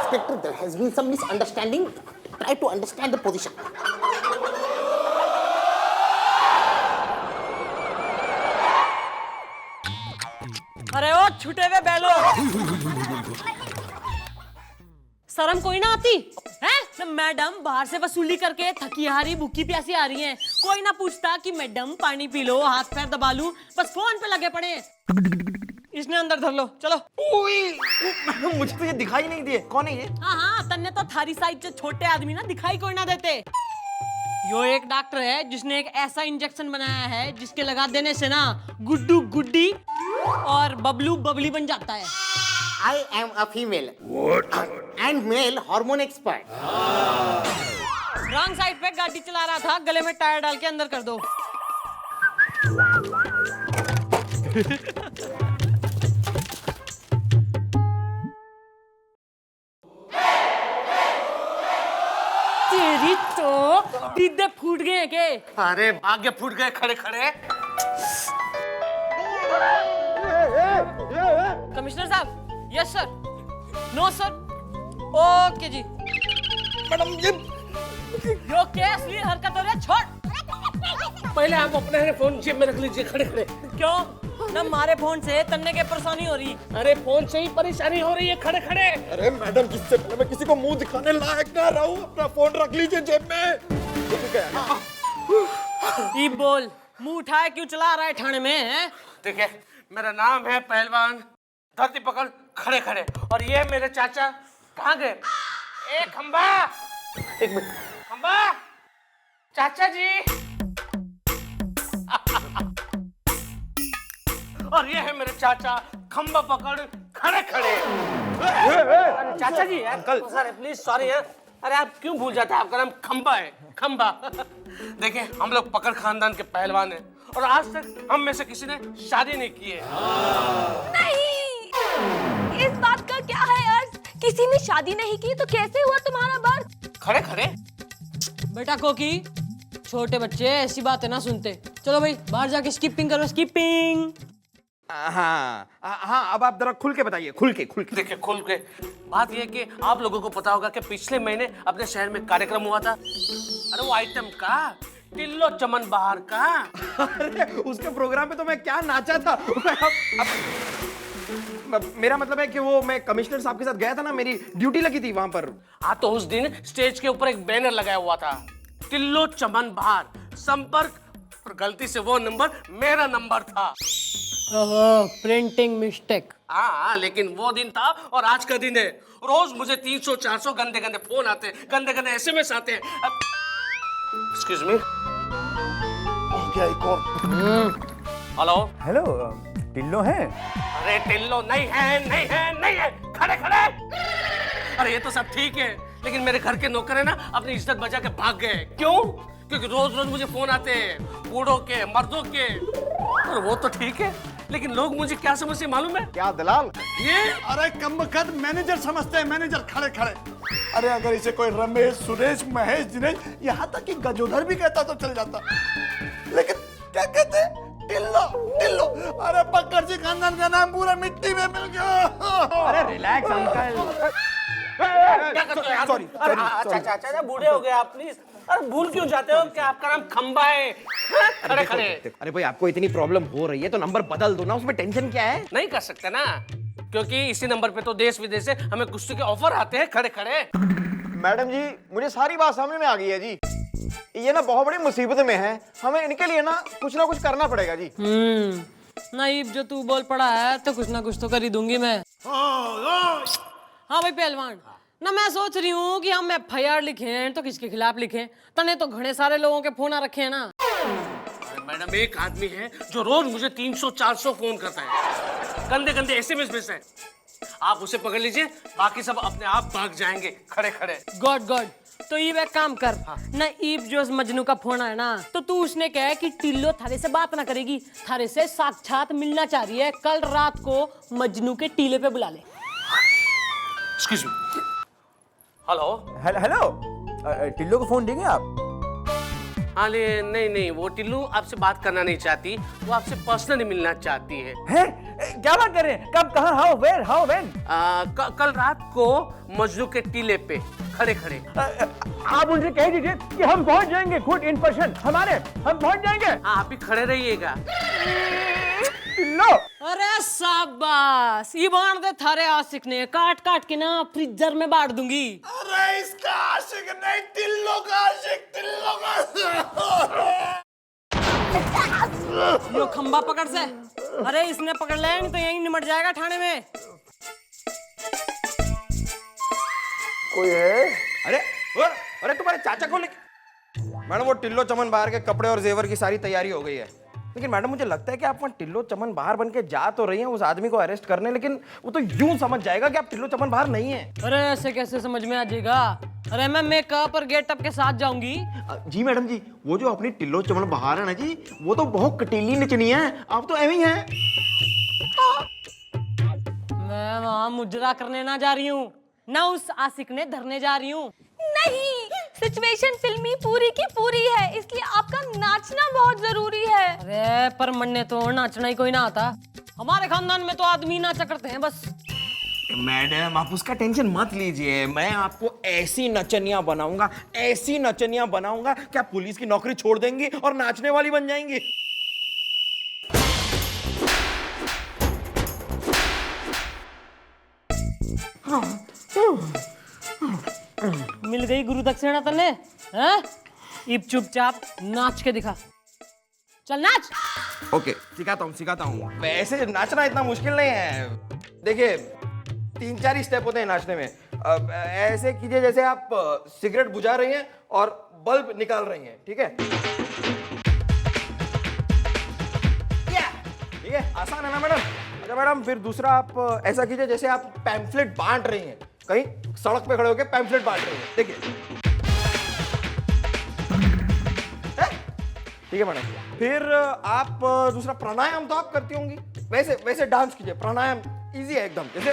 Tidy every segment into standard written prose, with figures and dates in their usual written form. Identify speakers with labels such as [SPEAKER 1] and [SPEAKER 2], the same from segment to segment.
[SPEAKER 1] Inspector, there has been some misunderstanding. Try to understand the position.
[SPEAKER 2] अरे ओ छूटे हुए Balor, शर्म कोई ना आती है? तो मैडम बाहर से वसूली करके थकी हारी भूखी प्यासी आ रही हैं। कोई ना पूछता कि मैडम पानी पी लो, हाथ पैर दबा लूं, बस फोन पे लगे पड़े हैं। इसने अंदर धर लो, चलो।
[SPEAKER 3] मैडम मुझे तो ये दिखाई नहीं दिए, कौन है ये?
[SPEAKER 2] हाँ हाँ, तन्ने तो थारी साइड से छोटे आदमी ना दिखाई कोई ना देते। यो एक डॉक्टर है जिसने एक ऐसा इंजेक्शन बनाया है जिसके लगा देने से ना गुड्डू गुड्डी और बबलू बबली बन जाता है।
[SPEAKER 1] I am a female. What? And male hormone expert.
[SPEAKER 2] Wrong side पे गाड़ी चला रहा था, गले में टायर डाल के अंदर कर दो। तेरी तो दीदे फूट गए के?
[SPEAKER 3] अरे भाग्य फूट गए खड़े खड़े।
[SPEAKER 2] कमिश्नर साहब, yes sir, no sir, okay जी।
[SPEAKER 3] मैडम ये
[SPEAKER 2] यो क्या असली हरकत हो रही है? छोड़।
[SPEAKER 3] पहले आप अपने फोन जेब में रख लीजिए खड़े खड़े।
[SPEAKER 2] क्यों? न मारे फोन से तन्ने के परेशानी हो रही।
[SPEAKER 3] अरे फोन से ही परेशानी हो रही है खड़े खड़े।
[SPEAKER 4] अरे मैडम, जिससे पहले मैं किसी को मुंह दिखाने लायक ना रहूं, अपना फोन रख लीजिए जेब में।
[SPEAKER 2] ये बोल, मुंह उठाए क्यों चला रहा है थाने में? हैं?
[SPEAKER 3] देखिए, मेरा नाम है पहलवान धरती पकड़ खड़े खड़े, और ये मेरे चाचा कहाँ गए? ए खंबा, एक मिनट, खंबा, चाचा जी। और ये है मेरे चाचा खंबा पकड़ खड़े खड़े। अरे चाचा जी, अंकल सर प्लीज सॉरी है। अरे आप क्यों भूल जाते हैं, आपका नाम खंबा है, खंबा। देखिए, हम लोग पकड़ खानदान के पहलवान हैं और आज तक हम में से किसी ने शादी नहीं की है।
[SPEAKER 5] नहीं, इस बात का क्या है अर्थ? किसी ने शादी नहीं की तो कैसे हुआ तुम्हारा बर्थ?
[SPEAKER 3] खड़े खड़े।
[SPEAKER 2] बेटा कोकी, छोटे बच्चे ऐसी बातें ना सुनते। चलो भाई बाहर जाके स्किपिंग करो, स्किपिंग।
[SPEAKER 6] हाँ हाँ, अब आप जरा खुल के बताइए, खुल के।
[SPEAKER 3] देखिए खुल के, बात ये है कि आप लोगों को पता होगा कि पिछले महीने अपने शहर में कार्यक्रम हुआ था। अरे वो आइटम का टिल्लो चमन बहार का।
[SPEAKER 6] अरे उसके प्रोग्राम में तो मैं क्या नाचा था। मेरा मतलब है कि वो मैं कमिश्नर साहब के साथ गया था ना, मेरी ड्यूटी लगी थी वहां पर।
[SPEAKER 3] हाँ, तो उस दिन स्टेज के ऊपर एक बैनर लगाया हुआ था, टिल्लो चमन बहार संपर्क, और गलती से वो नंबर मेरा नंबर था।
[SPEAKER 2] ओहो, प्रिंटिंग मिस्टेक।
[SPEAKER 3] हाँ, लेकिन वो दिन था और आज का दिन है। रोज मुझे 300-400 गंदे गंदे फोन आते हैं, गंदे गंदे एसएमएस आते हैं। एक्सक्यूज मी,
[SPEAKER 4] क्या एक और?
[SPEAKER 3] हेलो
[SPEAKER 7] हेलो, टिल्लो है?
[SPEAKER 3] अरे टिल्लो नहीं है, खड़े खड़े। अरे ये तो सब ठीक है, लेकिन मेरे घर के नौकर है ना, अपनी इज्जत बचा के भाग गए। क्यों? क्योंकि रोज रोज मुझे फोन आते हैं, बूढ़ों के, मर्दों के। और वो तो ठीक है, लेकिन लोग मुझे क्या समझते मालूम है?
[SPEAKER 4] क्या दलाल?
[SPEAKER 3] ये
[SPEAKER 4] अरे कम कद मैनेजर समझते हैं, मैनेजर खड़े खड़े। अरे अगर इसे कोई रमेश, सुरेश, महेश, दिनेश, यहाँ तक कि गजोधर भी कहता तो चल जाता, लेकिन क्या कहते हैं? टिल्लो टिल्लो। अरे पकड़ जी खानदान का नाम पूरा मिट्टी में मिल गया।
[SPEAKER 6] अरे रिलैक्स अंकल।
[SPEAKER 3] क्या करते हो यार?
[SPEAKER 6] सॉरी,
[SPEAKER 3] अरे चाचा बूढ़े हो गए आप, प्लीज। अरे भूल क्यों जाते हो कि आपका नाम खंबा है? खड़े खड़े।
[SPEAKER 6] अरे भाई, आपको इतनी प्रॉब्लम हो रही है तो नंबर बदल दो ना, उसमें टेंशन क्या है?
[SPEAKER 3] नहीं कर सकते ना, क्योंकि इसी नंबर पे तो देश विदेश से हमें कुश्ती के ऑफर आते हैं। खड़े खड़े।
[SPEAKER 7] मैडम जी, मुझे सारी बात समझ में आ गई है जी। ये ना बहुत बड़ी मुसीबत में है, हमें इनके लिए ना कुछ करना पड़ेगा जी।
[SPEAKER 2] नाइब, जो तू बोल पड़ा है तो कुछ ना कुछ तो कर ही दूंगी मैं। हाँ भाई पहलवान, ना मैं सोच रही हूँ कि हम FIR लिखें तो किसके खिलाफ लिखें? तने तो घने सारे लोगों के फोन आ रखे हैं ना।
[SPEAKER 3] मैडम, एक आदमी है जो रोज मुझे 300-400 फोन करता है, गंदे गंदे एसएमएस भेजता है। आप उसे पकड़ लीजिए, बाकी सब अपने आप भाग जाएंगे। खड़े खड़े।
[SPEAKER 2] गॉड, तो ईब एक काम कर ना, ईब जो मजनू का फोन है ना, तो तू उसने कहे कि टिल्लो थारे से बात ना करेगी, थारे से साक्षात मिलना चाह रही है, कल रात को मजनू के टीले पे बुला ले।
[SPEAKER 3] Excuse me. Hello
[SPEAKER 7] hello, Tillo को फोन देंगे आप?
[SPEAKER 3] हाँ नहीं नहीं, वो टिल्लू आपसे बात करना नहीं चाहती, वो आपसे पर्सनली मिलना चाहती है।
[SPEAKER 6] हैं? क्या बात कर रहे हैं? कब, कहाँ, हाउ, वेयर, हाउ, व्हेन?
[SPEAKER 3] कल रात को मजनू के टीले पे खड़े खड़े।
[SPEAKER 6] आप उनसे कह दीजिए कि हम पहुंच जाएंगे खुद इन पर्सन, हम पहुंच जाएंगे।
[SPEAKER 3] हाँ, आप ही खड़े रहिएगा।
[SPEAKER 6] टिल्लो,
[SPEAKER 2] अरे शाबाश, ये बांट दे थारे आशिक ने, काट काट के ना फ्रीजर में बांट दूंगी।
[SPEAKER 4] अरे इसका आशिक नहीं, टिल्लो का आशिक, टिल्लो का।
[SPEAKER 2] यो खंबा पकड़ से। अरे इसने पकड़ लिया नहीं तो यहीं निमट जाएगा थाने में।
[SPEAKER 4] कोई है?
[SPEAKER 6] अरे तुम्हारे चाचा को लेके। मैडम वो टिल्लो चमन बाहर के कपड़े और जेवर की सारी तैयारी हो गई है, लेकिन मैडम मुझे लगता है कि आप वहाँ टिल्लो चमन बाहर बन के जा तो रही हैं उस आदमी को अरेस्ट करने, लेकिन वो तो यूं समझ जाएगा कि आप टिल्लो चमन बाहर नहीं हैं।
[SPEAKER 2] अरे ऐसे कैसे समझ में आ जाएगा? अरे मैं मेकअप और गेटअप के साथ जाऊंगी।
[SPEAKER 7] जी मैडम जी, वो जो अपनी टिल्लो चमन बाहर है ना जी, वो तो बहुत कटीली नचनी है, आप तो एवं ही हैं।
[SPEAKER 2] मैं वहाँ मुजरा करने ना जा रही हूँ, ना उस आशिक ने धरने जा रही हूँ।
[SPEAKER 5] नहीं, सिचुएशन फिल्मी पूरी की पूरी है, इसलिए आपका नाचना बहुत जरूरी है।
[SPEAKER 2] अरे पर मन्ने तो नाचना ही कोई ना आता, हमारे खानदान में तो आदमी नाचा करते हैं बस।
[SPEAKER 6] मैडम आप उसका टेंशन मत लीजिए, मैं आपको ऐसी नचनियां बनाऊंगा, ऐसी नचनियां बनाऊंगा कि आप पुलिस की नौकरी छोड़ देंगी और नाचने वाली बन जाएंगी।
[SPEAKER 2] मिल गई गुरु दक्षिणा तने, हैं? इब चुपचाप नाच के दिखा, चल नाच।
[SPEAKER 6] ओके, सिखाता हूँ। वैसे नाचना इतना मुश्किल नहीं है, देखिए 3-4 ही स्टेप होते हैं नाचने में। ऐसे कीजिए जैसे आप सिगरेट बुझा रही हैं और बल्ब निकाल रही हैं, ठीक है? ठीक है, आसान है ना मैडम? अच्छा मैडम, फिर दूसरा आप ऐसा कीजिए जैसे आप पैम्फलेट बांट रही हैं, कहीं सड़क पे खड़े होकर पैम्फलेट बांट रही हैं, देखिए। ठीक है मैडम, फिर आप दूसरा प्राणायाम तो आप करती होंगी, वैसे डांस कीजिए, प्राणायाम इजी है एकदम, जैसे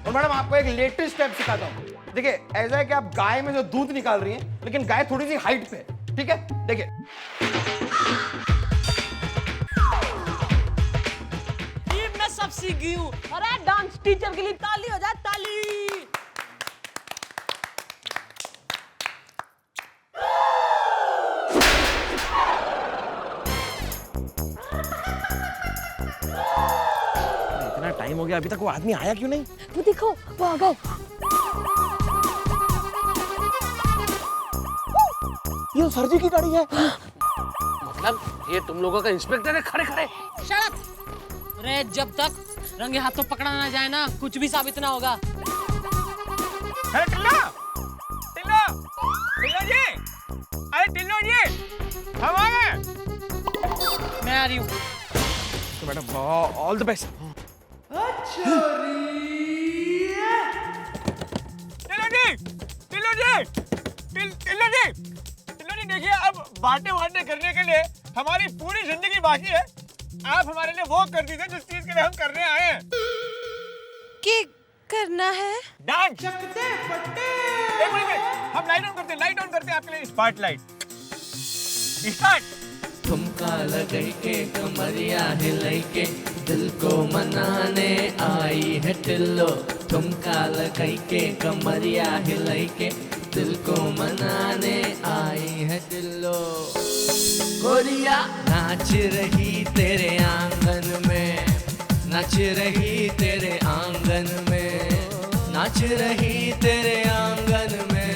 [SPEAKER 6] और मैडम आपको एक लेटेस्ट स्टेप सिखाता हूँ, देखिए ऐसा है कि आप गाय में जो दूध निकाल रही हैं, लेकिन गाय थोड़ी सी हाइट पे, ठीक है? देखिए
[SPEAKER 2] ये मैं सब सीख गई हूँ। अरे डांस टीचर के लिए ताली हो जाए, ताली।
[SPEAKER 6] इतना टाइम हो गया, अभी तक वो आदमी आया क्यों नहीं?
[SPEAKER 5] वो देखो, वो आ गए।
[SPEAKER 6] ये सरजी की गाड़ी है।
[SPEAKER 3] मतलब ये तुम लोगों का इंस्पेक्टर है खड़े खड़े?
[SPEAKER 2] Shut up. अरे जब तक रंगे हाथों पकड़ा ना जाए ना, कुछ भी साबित ना होगा।
[SPEAKER 6] अरे टिल्लो जी, अरे टिल्लो जी, हम आ गए।
[SPEAKER 2] मैं आ रही हूँ।
[SPEAKER 6] तो madam all the best.
[SPEAKER 8] Tillo जी देखिए, अब बांटे करने के लिए हमारी पूरी जिंदगी बाकी है। आप हमारे लिए वो कर दीजिए जिस चीज के लिए हम करने आए हैं।
[SPEAKER 2] क्या करना है?
[SPEAKER 8] डांस। एक मिनट, हम लाइट ऑन करते हैं आपके लिए। Spotlight start.
[SPEAKER 9] ठुमका लगाई के कमरिया हिलाई के दिल को मनाने आई है टिल्लो। ठुमका लगाई के कमरिया हिलाई के दिल को मनाने आई है टिल्लो। गोरिया नाच रही तेरे आंगन में, नाच रही तेरे आंगन में, नाच रही तेरे आंगन में,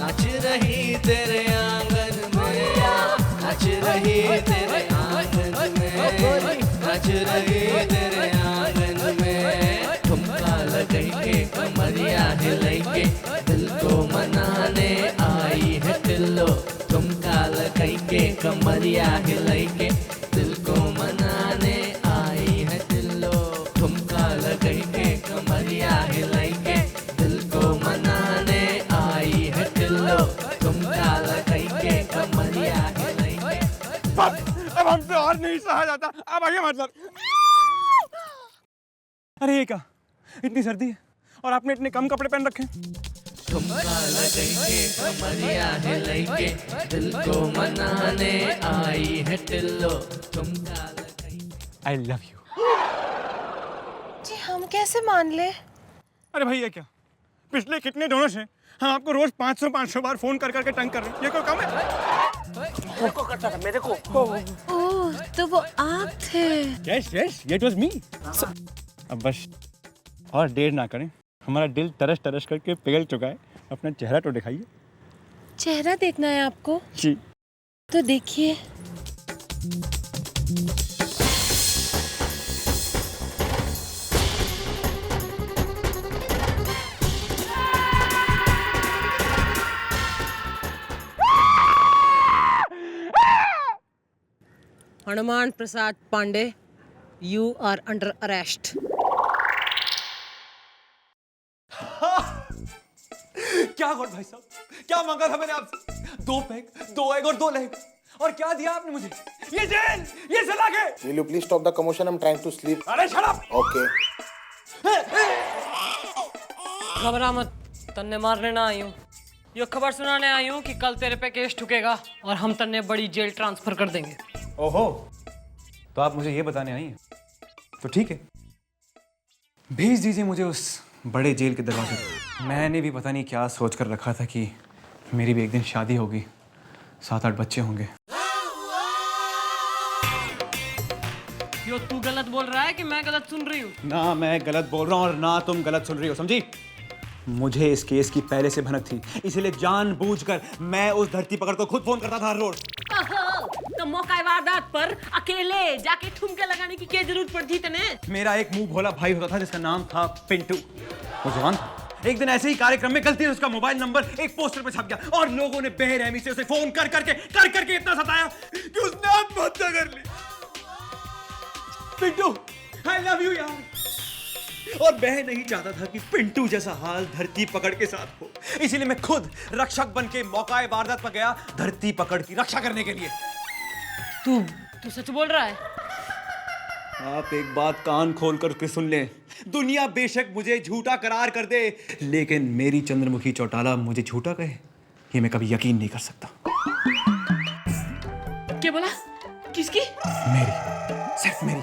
[SPEAKER 9] नाच रही तेरे आंगन में, नाच रही तेरे आंगन में, नाच रही तेरे आंगन में। ठुमका लगाई के कमरिया हिलाई के दिल को मनाने आई है टिल्लो। ठुमका लगाई के कमरिया हिलाई के दिल को मनाने आई है टिल्लो। ठुमका लगाई के कमरिया हिलाई के दिल को मनाने आई है टिल्लो। ठुमका लगाई के कमरिया हिलाई के।
[SPEAKER 8] अब हमसे और नहीं सहा जाता, अब आगे मतलब। अरे ये क्या, इतनी सर्दी है और आपने इतने कम कपड़े पहन रखे हैं।
[SPEAKER 9] ठुमका लगाइके कमरिया हिलाइके दिल को मनाने आई है टिल्लो ठुमका लगाइके।
[SPEAKER 8] I love you.
[SPEAKER 5] जी हम कैसे मान ले?
[SPEAKER 8] अरे भाई ये क्या, पिछले कितने दिनों से हम आपको रोज 500 बार फोन कर करके तंग कर रहे हैं, ये कोई काम है?
[SPEAKER 3] को करता था मेरे को।
[SPEAKER 5] ओह तो वो आप थे।
[SPEAKER 8] Yes yes it was me. अब बस और देर ना करें, हमारा दिल तरस तरस करके पिघल चुका है, अपना चेहरा तो दिखाइए।
[SPEAKER 5] चेहरा देखना है आपको?
[SPEAKER 8] जी।
[SPEAKER 5] तो देखिए।
[SPEAKER 2] Hanuman Prasad Pandey, you are under arrest.
[SPEAKER 10] क्या गॉड भाई साहब, क्या मांगा था मैंने आपसे? 2 पैक, 2 एग और 2 लेग, और क्या दिया आपने मुझे? ये जेल, ये सलाखे।
[SPEAKER 11] Will you please stop the commotion? I'm trying to sleep.
[SPEAKER 10] अरे shut up!
[SPEAKER 11] Okay.
[SPEAKER 2] घबरा मत, तन्ने मारने ना आई हूँ, ये खबर सुनाने आई हूँ कि कल तेरे पे केस ठुकेगा और हम तन्ने बड़ी जेल ट्रांसफर कर देंगे।
[SPEAKER 10] ओहो, तो आप मुझे ये बताने आई हैं? तो ठीक है, भेज दीजिए मुझे उस बड़े जेल के दरवाजे पे। मैंने भी पता नहीं क्या सोच कर रखा था कि मेरी भी एक दिन शादी होगी, 7-8 बच्चे होंगे।
[SPEAKER 2] यो तू गलत बोल रहा है कि मैं गलत सुन रही हूँ?
[SPEAKER 10] ना मैं गलत बोल रहा हूँ और ना तुम गलत सुन रही हो, समझी? मुझे इस केस की पहले से भनक थी, इसीलिए जानबूझकर मैं उस धरती पकड़ को खुद फोन करता था हर रोज।
[SPEAKER 2] तो मौका वारदात पर अकेले जाके ठुमके लगाने की क्या जरूरत पड़ती तने?
[SPEAKER 10] मेरा एक मुंह भोला भाई होता था जिसका नाम था पिंटू, वो जवान था। एक दिन ऐसे ही कार्यक्रम में गलती से उसका मोबाइल नंबर एक पोस्टर पे छप गया और लोगों ने बेरहमी से उसे फोन कर करके इतना सताया कि उसने आत्महत्या कर ली। पिंटू, आई लव यू यार। और मैं नहीं चाहता था कि पिंटू जैसा हाल धरती पकड़ के साथ हो, इसीलिए मैं खुद रक्षक बन के मौकाए वारदात पर गया धरती पकड़ की रक्षा करने के लिए।
[SPEAKER 2] तू सच बोल रहा है?
[SPEAKER 10] आप एक बात कान खोल कर के सुन लें, दुनिया बेशक मुझे झूठा करार कर दे, लेकिन मेरी चंद्रमुखी चौटाला मुझे झूठा कहे, ये मैं कभी यकीन नहीं कर सकता।
[SPEAKER 2] क्या बोला? किसकी?
[SPEAKER 10] मेरी, सिर्फ मेरी।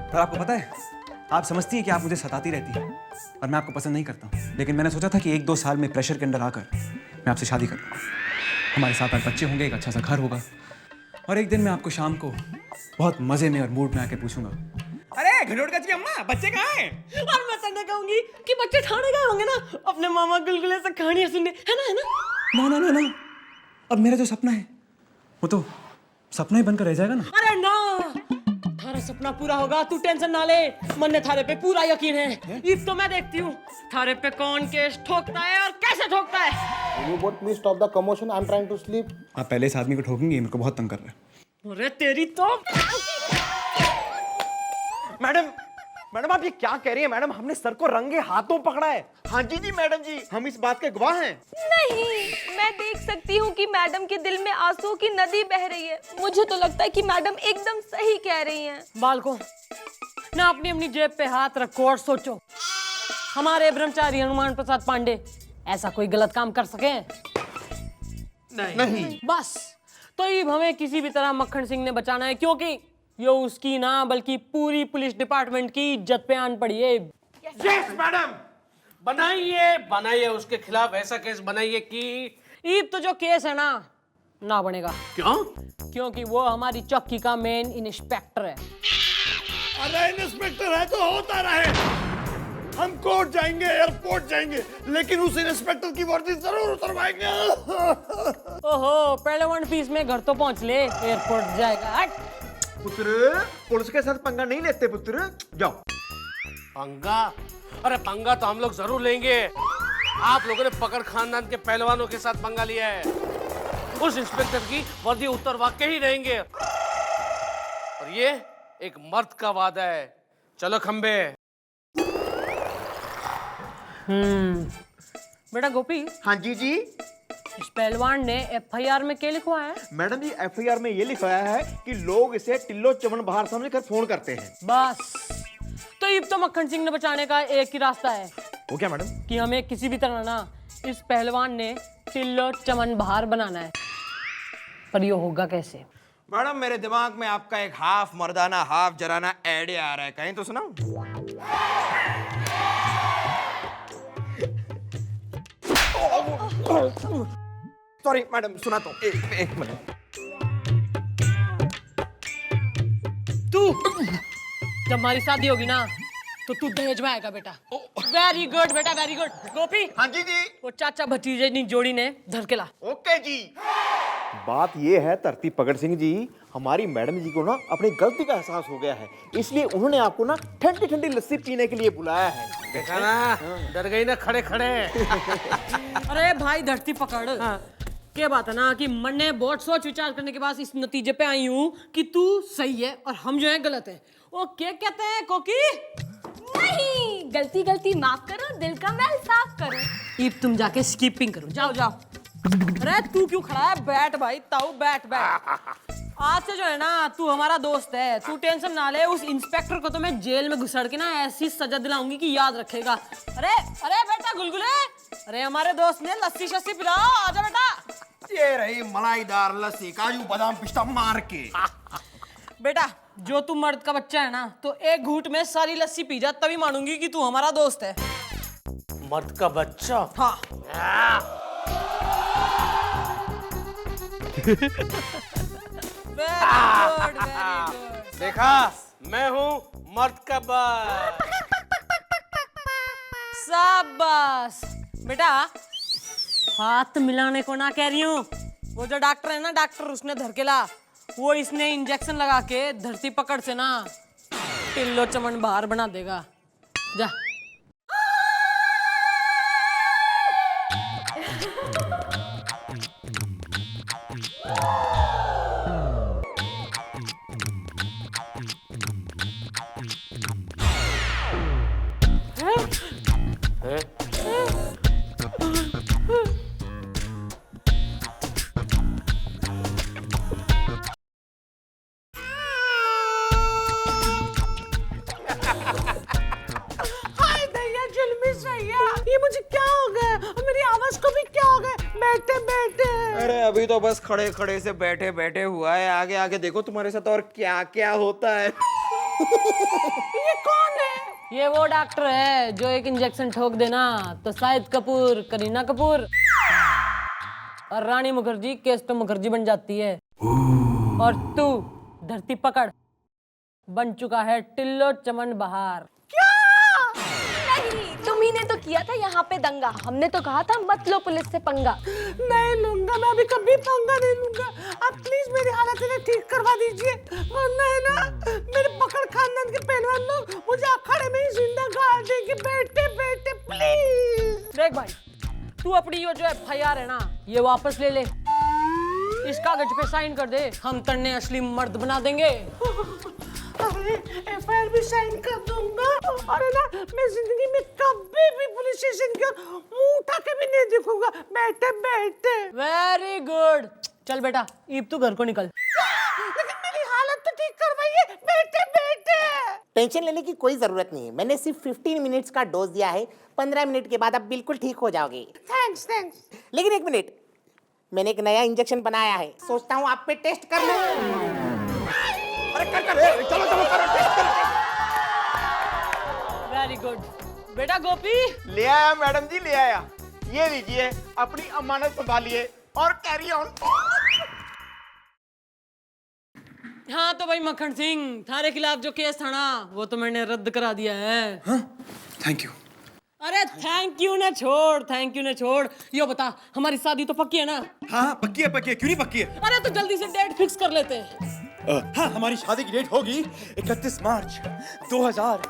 [SPEAKER 10] और आपको पता है, आप समझती हैं कि आप मुझे सताती रहती हैं और मैं आपको पसंद नहीं करता हूँ, लेकिन मैंने सोचा था कि 1-2 साल में प्रेशर के अंदर आकर मैं आपसे शादी कर लूँगा। हमारे 7-8 बच्चे होंगे, एक अच्छा सा घर होगा, और एक दिन मैं आपको शाम को बहुत मजे में और मूड में आके पूछूंगा, अरे घड़ोड़ गज की अम्मा, बच्चे कहाँ हैं?
[SPEAKER 2] और मैं तन्ने कहूंगी कि बच्चे ठाणे गए होंगे ना अपने मामा गुलगुले से कहानियां सुनने, है ना?
[SPEAKER 10] ना ना ना ना, अब मेरा जो सपना है वो तो सपना ही बनकर रह जाएगा ना।
[SPEAKER 2] अरे ना, थारा सपना पूरा होगा, तू टेंशन ना ले, मन ने थारे पे पूरा यकीन है। इब तो मैं देखती हूँ थारे पे कौन केस ठोकता है और कैसे ठोकता है।
[SPEAKER 11] Will you both please stop the commotion? I'm trying to sleep.
[SPEAKER 10] आप पहले इस आदमी को ठोकेंगे, मेरे को बहुत तंग कर रहा है।
[SPEAKER 2] अरे तेरी तो
[SPEAKER 7] मैडम आप ये क्या कह रही हैं? मैडम हमने सर को रंगे हाथों पकड़ा है। हाँ जी जी मैडम जी, हम इस बात के गवाह हैं।
[SPEAKER 5] नहीं, मैं देख सकती हूँ कि मैडम के दिल में आंसुओं की नदी बह रही है। मुझे तो लगता है कि मैडम एकदम सही कह रही हैं।
[SPEAKER 2] बालको ना अपनी अपनी जेब पे हाथ रखो और सोचो, हमारे ब्रह्मचारी हनुमान प्रसाद पांडे ऐसा कोई गलत काम कर सके?
[SPEAKER 3] नहीं।
[SPEAKER 2] बस तो अब हमें किसी भी तरह मक्खन सिंह ने बचाना है, क्योंकि ये उसकी ना बल्कि पूरी पुलिस डिपार्टमेंट की इज्जत पे आन पड़ी है।
[SPEAKER 3] यस मैडम, बनाइए उसके खिलाफ ऐसा केस बनाइए कि
[SPEAKER 2] ईब तो जो केस है ना बनेगा।
[SPEAKER 3] क्यों?
[SPEAKER 2] क्योंकि वो हमारी चौकी का मेन इंस्पेक्टर है।
[SPEAKER 4] अरे इंस्पेक्टर है तो होता रहे, हम कोर्ट जाएंगे, एयरपोर्ट जाएंगे, लेकिन उस इंस्पेक्टर की वर्दी जरूर उतरवाएंगे।
[SPEAKER 2] ओहो, पहले 1 पीस में घर तो पहुंच ले, एयरपोर्ट जाएगा। हट।
[SPEAKER 7] पुत्र, पुलिस के साथ पंगा नहीं लेते पुत्र, जाओ।
[SPEAKER 3] पंगा? अरे पंगा तो हम लोग जरूर लेंगे। आप लोगों ने पकड़ खानदान के पहलवानों के साथ पंगा लिया है, उस इंस्पेक्टर की वर्दी उतरवा के ही रहेंगे। और ये एक मर्द का वादा है। चलो खंबे।
[SPEAKER 2] बेटा गोपी।
[SPEAKER 7] हाँ जी जी।
[SPEAKER 2] इस पहलवान ने FIR में क्या लिखवाया है?
[SPEAKER 7] मैडम जी FIR में ये लिखवाया है कि लोग इसे टिल्लो चमन बहार समझकर फोन करते हैं।
[SPEAKER 2] बस तो ईब तो मक्खन सिंह ने बचाने का एक ही रास्ता है
[SPEAKER 6] वो क्या मैडम?
[SPEAKER 2] कि हमें किसी भी तरह ना इस पहलवान ने टिल्लो चमन बहार बनाना है। पर ये होगा कैसे?
[SPEAKER 6] मैडम मेरे दिमाग में आपका एक हाफ मर्दाना हाफ जराना आइडिया आ रहा है, कहीं तो सुनाओ। सॉरी मैडम, सुना तो एक मिनट।
[SPEAKER 2] तू जब हमारी शादी होगी ना तो तू दहेज में आएगा बेटा। वेरी गुड बेटा, वेरी गुड। गोपी,
[SPEAKER 7] हाँ जी जी।
[SPEAKER 2] वो चाचा भतीजे नी जोड़ी ने धर के ला।
[SPEAKER 7] ओके जी। बात ये है धरती पकड़ सिंह जी, हमारी मैडम जी को ना अपनी गलती का एहसास हो गया है, इसलिए उन्होंने आपको ना ठंडी ठंडी लस्सी पीने के लिए बुलाया है।
[SPEAKER 3] देखा ना, डर गई ना खड़े खड़े।
[SPEAKER 2] अरे भाई धरती पकड़, क्या बात है ना कि मैंने बहुत सोच विचार करने के बाद इस नतीजे पे आई हूँ कि तू सही है और हम जो है गलत है। वो क्या कहते हैं कोकी?
[SPEAKER 5] नहीं, गलती गलती माफ करो, दिल का मैल साफ करो।
[SPEAKER 2] ईब तुम जाके स्कीपिंग करो, जाओ जाओ। अरे तू क्यों खड़ा है? बैठ भाई ताऊ, बैठ बैठ। आज से जो है ना तू हमारा दोस्त है, तू टेंशन ना ले। उस इंस्पेक्टर को तो मैं जेल में घुसड़ के ना ऐसी सजा दिलाऊंगी कि याद रखेगा। अरे अरे बेटा गुलगुले, अरे हमारे दोस्त ने लस्सी शस्सी पिलाओ, आजा बेटा।
[SPEAKER 6] ये रही मलाईदार लस्सी, काजू बादाम पिस्ता मार के।
[SPEAKER 2] बेटा जो तू मर्द का बच्चा है ना तो एक घूंट में सारी लस्सी पी जा, तभी मानूंगी कि तू हमारा दोस्त है।
[SPEAKER 3] मर्द का बच्चा?
[SPEAKER 2] हाँ। Very good, very good.
[SPEAKER 3] देखा, मैं हूँ मर्द का बच्चा।
[SPEAKER 2] शाबाश बेटा, हाथ मिलाने को ना कह रही हूँ। वो जो डॉक्टर है ना, डॉक्टर उसने धर के ला, वो इसने इंजेक्शन लगा के धरती पकड़ से ना टिल्लो चमन बाहर बना देगा। जा। ये मुझे क्या हो गया? और मेरी आवाज को भी क्या हो गया? बैठे बैठे।
[SPEAKER 6] अरे अभी तो बस खड़े खड़े से बैठे बैठे हुआ है, आगे आगे देखो तुम्हारे साथ और क्या क्या होता है।
[SPEAKER 2] ये कौन है? ये वो डॉक्टर है जो एक इंजेक्शन ठोक देना तो शाहिद कपूर, करीना कपूर और रानी मुखर्जी केस्टो मुखर्जी बन जाती है। और तू धरती पकड़ बन चुका है टिल्लो चमन बहार।
[SPEAKER 5] नहीं, तुम्ही ने तो किया था यहाँ पे दंगा, हमने तो कहा था मत लो पुलिस से पंगा।
[SPEAKER 2] नहीं लूंगा, मैं अभी कभी पंगा नहीं लूंगा। आप प्लीज मेरी हालत इन्हें ठीक करवा दीजिए, वरना है ना मेरे पकड़ खानदान के पहलवान लोग मुझे अखाड़े में ही जिंदा गाड़ देंगे। बैठे बैठे प्लीज। देख भाई, तू अपनी ये जो FIR है ना ये वापस ले ले, इस कागज पे साइन कर दे, हम तन्ने असली मर्द बना देंगे। अरे FIR भी साइन कर दूंगा। अरे ना मैं जिंदगी में कभी भी पुलिस स्टेशन के मुंह उठा के भी नहीं देखूंगा। बैठे बैठे। Very good. चल बेटा, ईब तू घर को निकल। लेकिन मेरी हालत तो ठीक करवाइए। बैठे बैठे।
[SPEAKER 1] टेंशन लेने की कोई जरूरत नहीं है, मैंने सिर्फ 15 मिनट्स का डोज दिया है। 15 मिनट के बाद आप बिल्कुल ठीक हो जाओगे।
[SPEAKER 2] Thanks thanks.
[SPEAKER 1] लेकिन एक मिनट, मैंने एक नया इंजेक्शन बनाया है, सोचता हूँ आप पे टेस्ट कर लूं।
[SPEAKER 6] अरे कर चलो चलो करो टेस्ट करो।
[SPEAKER 2] वेरी गुड बेटा। गोपी
[SPEAKER 7] ले आया मैडम जी, ले आया। ये लीजिए, अपनी अमानत संभालिए और कैरी ऑन।
[SPEAKER 2] हाँ तो भाई मक्खन सिंह, थारे खिलाफ जो केस था ना वो तो मैंने रद्द करा दिया है।
[SPEAKER 10] Thank you.
[SPEAKER 2] अरे थैंक यू ने छोड़, थैंक यू ने छोड़। यो बता, हमारी शादी तो पक्की है ना?
[SPEAKER 8] हाँ पक्की है, क्यों नहीं पक्की है?
[SPEAKER 2] अरे तो जल्दी से डेट फिक्स कर लेते हैं।
[SPEAKER 8] हाँ हमारी शादी की डेट होगी 31 मार्च 2050।